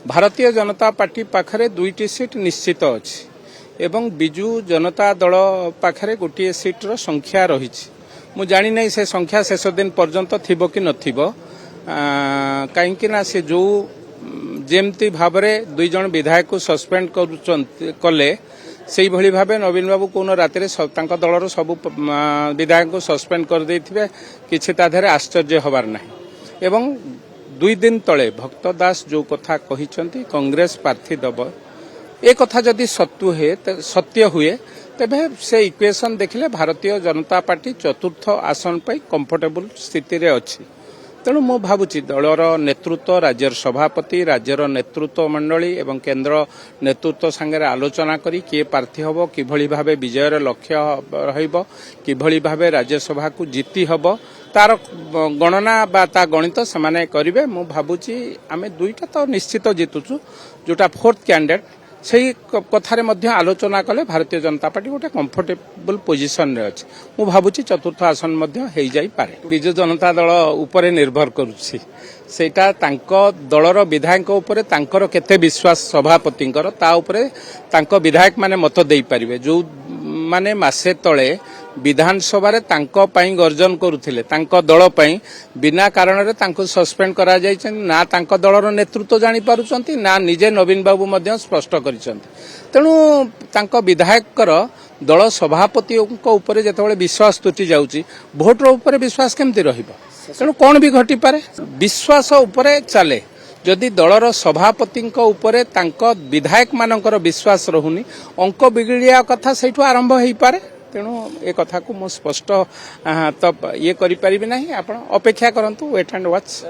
Bharatiya Janata party पाखरे 2टी seat निश्चित अच्छी एवं बिजु जनता दल पाखरे गोटे सीट्र संख्या रही मु जानी नहीं से संख्या शेष दिन पर्यंत थिबो कि नथिबो कहीं से जो जेमती भाव में 2 जन विधायक को सस्पेंड कले से भली भाव नवीन बाबू कौन राति दलर सब विधायक को सस्पेंड कर देथिबे किछि ताधरे आश्चर्य हबार नहीं एवं 2 दिन तले भक्त दास जो कथा कहिसंती कांग्रेस प्रार्थी दब ए कथा जदि सत्य हुए तेबे से इक्वेशन देखले भारतीय जनता पार्टी चतुर्थ आसन पर कंफर्टेबल स्थिति रे अछि तेणु मु भावुची दलर नेतृत्व राज्य सभापति राज्यर नेतृत्व मंडली एवं केंद्र नेतृत्व संगे आलोचना करी किए प्रार्थी हबो किभली भाबे विजयर लक्ष्य रहिबो किभली भाबे राज्यसभा को जीति हबो तार गणना बा ता गणित से करिवे मु भावुची आमे 2टा तो निश्चित जीतुछु जोटा 4th कैंडिडेट सही कथारे मध्य आलोचना कले भारतीय जनता पार्टी गोटे कंफर्टेबल पोजिशन रे अछि मु भाबुची चतुर्थ आसन मध्य हेई जाई पारे बिजु जनता दल उपरे निर्भर करूछि सेटा तांको दलर विधायक उपरे तांकर केते विश्वास सभापतिंकर ता उपरे तांको विधायक माने मत देई परिबे जो माने मासे तळे विधानसभा रे तांको पई गर्जन करुथिले तांको दल पई बिना कारण रे तांको सस्पेंड करा जाय ना तांको दलर नेतृत्व जानि पारुचंती ना निजे नवीन बाबू मध्य स्पष्ट करिसंती तेणु तांको विधायकर दल सभापति उपरे जेतेबेले विश्वास तुटी जाउची भोटर उपरे विश्वास केमती रहिबो तेणु कोन भी घटी पारे विश्वास उपरे चले जदि दलर सभापति उपरे तांको विधायक मानकर विश्वास रहुनी अंक बिगड़िया कथा सेठु आरंभ होई पारे तेणु ए कथा को मु स्पष्ट तो ये करि परिबि नाही आपण अपेक्षा करंतु वेट एंड वॉच।